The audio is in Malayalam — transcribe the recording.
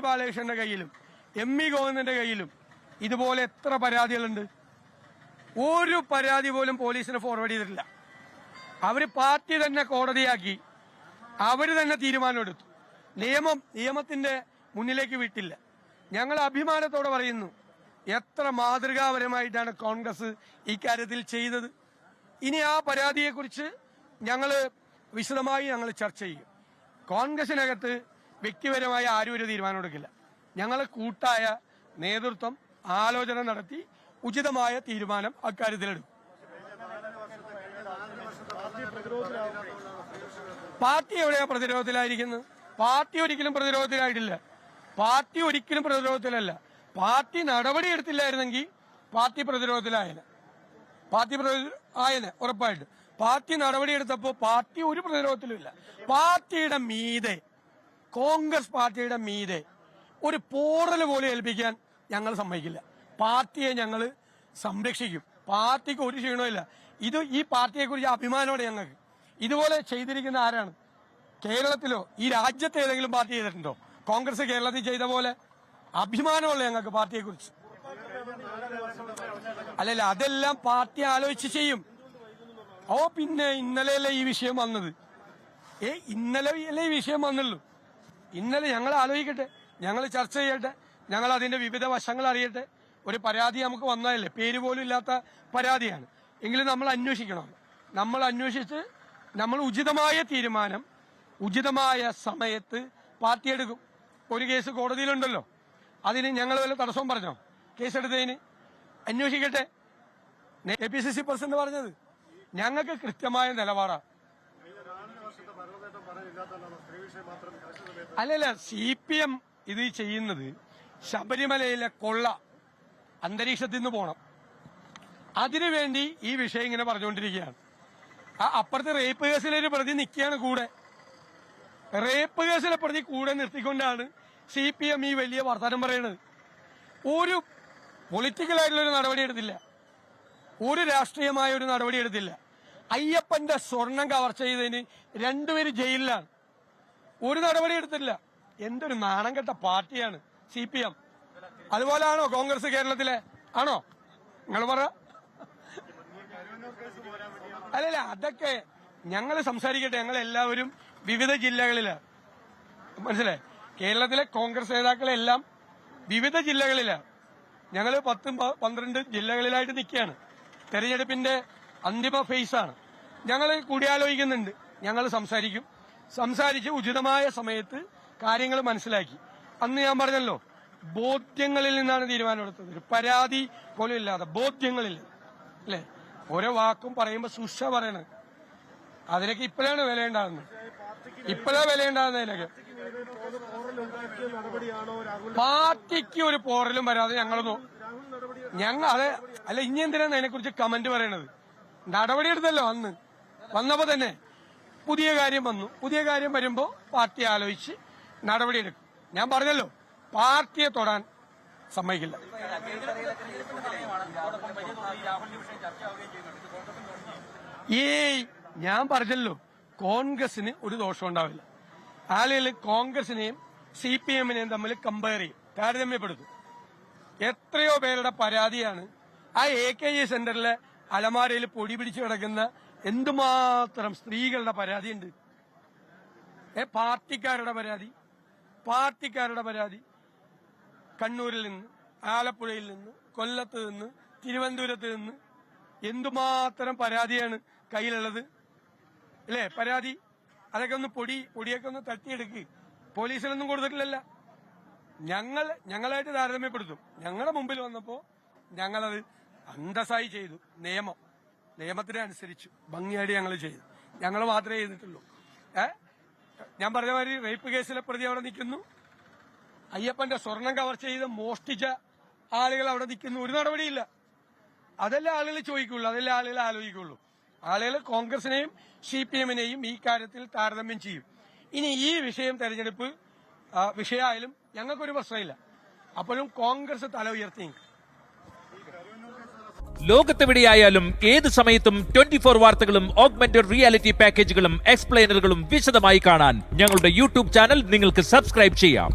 ബാലകൃഷ്ണന്റെ കയ്യിലും എം.വി. ഗോവിന്ദന്റെ കയ്യിലും ഇതുപോലെ എത്ര പരാതികളുണ്ട്? ഒരു പരാതി പോലും പോലീസിന് ഫോർവേഡ് ചെയ്തിട്ടില്ല. അവര് പാർട്ടി തന്നെ കോടതിയാക്കി, അവര് തന്നെ തീരുമാനമെടുത്തു. നിയമത്തിന്റെ മുന്നിലേക്ക് വിട്ടില്ല. ഞങ്ങൾ അഭിമാനത്തോടെ പറയുന്നു, എത്ര മാതൃകാപരമായിട്ടാണ് കോൺഗ്രസ് ഇക്കാര്യത്തിൽ ചെയ്തത്. ഇനി ആ പരാതിയെക്കുറിച്ച് വിശദമായി ഞങ്ങൾ ചർച്ച ചെയ്യും. കോൺഗ്രസിനകത്ത് വ്യക്തിപരമായ ആരും ഒരു തീരുമാനം എടുക്കില്ല. ഞങ്ങൾ കൂട്ടായ നേതൃത്വം ആലോചന നടത്തി ഉചിതമായ തീരുമാനം അക്കാര്യത്തിലെടുക്കും. പാർട്ടി എവിടെയാ പ്രതിരോധത്തിലായിരിക്കുന്നത്? പാർട്ടി ഒരിക്കലും പ്രതിരോധത്തിലായിട്ടില്ല. പാർട്ടി ഒരിക്കലും പ്രതിരോധത്തിലല്ല. പാർട്ടി നടപടി എടുത്തില്ലായിരുന്നെങ്കിൽ പാർട്ടി പ്രതിരോധത്തിലായനെ. ഉറപ്പായിട്ട്. പാർട്ടി നടപടിയെടുത്തപ്പോൾ പാർട്ടി ഒരു പ്രതിരോധത്തിലുമില്ല. പാർട്ടിയുടെ മീതെ, കോൺഗ്രസ് പാർട്ടിയുടെ മീതെ ഒരു പോറൽ പോലും ഏൽപ്പിക്കാൻ ഞങ്ങൾ സമ്മതിക്കില്ല. പാർട്ടിയെ ഞങ്ങൾ സംരക്ഷിക്കും. പാർട്ടിക്ക് ഒരു ക്ഷീണമില്ല. ഈ പാർട്ടിയെക്കുറിച്ച് അഭിമാനമാണ് ഞങ്ങൾക്ക്. ഇതുപോലെ ചെയ്തിരിക്കുന്ന ആരാണ്? കേരളത്തിലോ ഈ രാജ്യത്ത് ഏതെങ്കിലും പാർട്ടി ചെയ്തിട്ടുണ്ടോ? കോൺഗ്രസ് കേരളത്തിൽ ചെയ്ത പോലെ അഭിമാനമുള്ള ഞങ്ങൾക്ക് പാർട്ടിയെക്കുറിച്ച്. അല്ലല്ല, അതെല്ലാം പാർട്ടി ആലോചിച്ച് ചെയ്യും. പിന്നെ ഇന്നലെയല്ലേ ഈ വിഷയം വന്നത്? ഇന്നലെയല്ലേ ഈ വിഷയം വന്നുള്ളൂ. ഇന്നലെ ഞങ്ങൾ ആലോചിക്കട്ടെ, ഞങ്ങൾ ചർച്ച ചെയ്യട്ടെ, ഞങ്ങൾ അതിന്റെ വിവിധ വശങ്ങൾ അറിയട്ടെ. ഒരു പരാതി നമുക്ക് വന്നതല്ലേ, പേര് പോലും ഇല്ലാത്ത പരാതിയാണ്. എങ്കിലും നമ്മൾ അന്വേഷിക്കണം. നമ്മൾ അന്വേഷിച്ച് നമ്മൾ ഉചിതമായ തീരുമാനം ഉചിതമായ സമയത്ത് പാർട്ടി എടുക്കും. ഒരു കേസ് കോടതിയിലുണ്ടല്ലോ, അതിന് ഞങ്ങൾ വല്ല തടസ്സവും പറഞ്ഞോ? കേസെടുത്തതിന് അന്വേഷിക്കട്ടെ. APCC പ്രസിഡന്റ് പറഞ്ഞത് ഞങ്ങൾക്ക് കൃത്യമായ നിലപാടാണ്. അല്ലല്ല, CPM ഇത് ചെയ്യുന്നത് ശബരിമലയിലെ കൊള്ള അന്തരീക്ഷത്തിൽ നിന്ന് പോണം. അതിനുവേണ്ടി ഈ വിഷയം ഇങ്ങനെ പറഞ്ഞുകൊണ്ടിരിക്കുകയാണ്. അപ്പുറത്ത് റേപ്പ് കേസിലൊരു പ്രതി നിൽക്കുകയാണ് കൂടെ. റേപ്പ് കേസിലെ പ്രതി കൂടെ നിർത്തിക്കൊണ്ടാണ് CPM ഈ വലിയ വർത്തമാനം പറയുന്നത്. ഒരു പൊളിറ്റിക്കലായിട്ടുള്ളൊരു നടപടി എടുത്തില്ല, ഒരു രാഷ്ട്രീയമായ ഒരു നടപടി എടുത്തില്ല. അയ്യപ്പന്റെ സ്വർണം കവർച്ച ചെയ്തതിന് 2 പേര് ജയിലിലാണ്. ഒരു നടപടി എടുത്തില്ല. എന്തൊരു നാണം കെട്ട പാർട്ടിയാണ് CPM. അതുപോലെയാണോ കോൺഗ്രസ് കേരളത്തിലെ? ആണോ? നിങ്ങൾ പറ. അല്ലല്ല, അതൊക്കെ ഞങ്ങൾ സംസാരിക്കട്ടെ. ഞങ്ങൾ എല്ലാവരും വിവിധ ജില്ലകളിലാണ്. മനസ്സിലായി? കേരളത്തിലെ കോൺഗ്രസ് നേതാക്കളെല്ലാം വിവിധ ജില്ലകളിലാണ്. ഞങ്ങൾ 10-12 ജില്ലകളിലായിട്ട് നിൽക്കുകയാണ്. തെരഞ്ഞെടുപ്പിന്റെ അന്തിമ ഫേസാണ്. ഞങ്ങൾ കൂടിയാലോചിക്കുന്നുണ്ട്. ഞങ്ങൾ സംസാരിച്ച് ഉചിതമായ സമയത്ത് കാര്യങ്ങൾ മനസ്സിലാക്കി. അന്ന് ഞാൻ പറഞ്ഞല്ലോ, ബോധ്യങ്ങളിൽ നിന്നാണ് തീരുമാനമെടുത്തത്. ഒരു പരാതി പോലും ഇല്ലാതെ ബോധ്യങ്ങളിൽ, അല്ലേ? ഓരോ വാക്കും പറയുമ്പോൾ സുഷ പറയണത്. അതിനൊക്കെ ഇപ്പോഴാണ് വിലയുണ്ടാകുന്നത്. അതിനൊക്കെ പാർട്ടിക്ക് ഒരു പോറലും വരാതെ അല്ല, ഇനി എന്തിനാണ് അതിനെക്കുറിച്ച് കമന്റ് പറയണത്? നടപടിയെടുത്തല്ലോ അന്ന്. വന്നപ്പോ തന്നെ പുതിയ കാര്യം വന്നു. പുതിയ കാര്യം വരുമ്പോ പാർട്ടി ആലോചിച്ച് നടപടിയെടുക്കും. ഞാൻ പറഞ്ഞല്ലോ, പാർട്ടിയെ തൊടാൻ സമ്മതിക്കില്ല. ഞാൻ പറഞ്ഞല്ലോ, കോൺഗ്രസിന് ഒരു ദോഷം ഉണ്ടാവില്ല. ആളുകൾ കോൺഗ്രസിനെയും CPM-നെയും തമ്മിൽ കമ്പയർ ചെയ്യും, താരതമ്യപ്പെടുത്തും. എത്രയോ പേരുടെ പരാതിയാണ് ആ AKG സെന്ററിലെ അലമാരയിൽ പൊടി പിടിച്ചു കിടക്കുന്ന എന്തുമാത്രം സ്ത്രീകളുടെ പരാതിയുണ്ട്. പാർട്ടിക്കാരുടെ പരാതി കണ്ണൂരിൽ നിന്ന്, ആലപ്പുഴയിൽ നിന്ന്, കൊല്ലത്ത് നിന്ന്, തിരുവനന്തപുരത്ത് നിന്ന് എന്തുമാത്രം പരാതിയാണ് കയ്യിലുള്ളത്, അല്ലേ? പരാതി അതൊക്കെ പൊടിയൊക്കെ ഒന്ന് തട്ടിയെടുക്ക്. പോലീസിനൊന്നും കൊടുത്തിട്ടില്ലല്ല. ഞങ്ങളായിട്ട് താരതമ്യപ്പെടുത്തും. ഞങ്ങളുടെ മുമ്പിൽ വന്നപ്പോ ഞങ്ങളത് അന്തസ്സായി ചെയ്തു. നിയമത്തിനനുസരിച്ച് ഭംഗിയായിട്ട് ഞങ്ങൾ ചെയ്തു. ഞങ്ങൾ മാത്രമേ ചെയ്തിട്ടുള്ളൂ. ഞാൻ പറഞ്ഞ മാതിരി റേപ്പ് കേസിലെ പ്രതി അവിടെ നിൽക്കുന്നു. അയ്യപ്പന്റെ സ്വർണം കവർച്ച ചെയ്ത് മോഷ്ടിച്ച ആളുകൾ അവിടെ നിൽക്കുന്നു. ഒരു നടപടിയില്ല. അതല്ലേ ആളുകൾ ചോദിക്കുള്ളൂ, അതല്ലേ ആളുകൾ ആലോചിക്കുള്ളൂ. ആളുകൾ കോൺഗ്രസിനെയും CPM-നെയും ഈ കാര്യത്തിൽ താരതമ്യം ചെയ്യും. ഇനി ഈ വിഷയം തെരഞ്ഞെടുപ്പ് വിഷയമായാലും ഞങ്ങൾക്കൊരു പ്രശ്നമില്ല. അപ്പോഴും കോൺഗ്രസ് തല ഉയർത്തി. ലോകത്തെവിടെയായാലും ഏത് സമയത്തും 24 വാർത്തകളും ഓഗ്മെന്റഡ് റിയാലിറ്റി പാക്കേജുകളും എക്സ്പ്ലെയിനറുകളും വിശദമായി കാണാൻ ഞങ്ങളുടെ YouTube ചാനൽ നിങ്ങൾക്ക് സബ്സ്ക്രൈബ് ചെയ്യാം.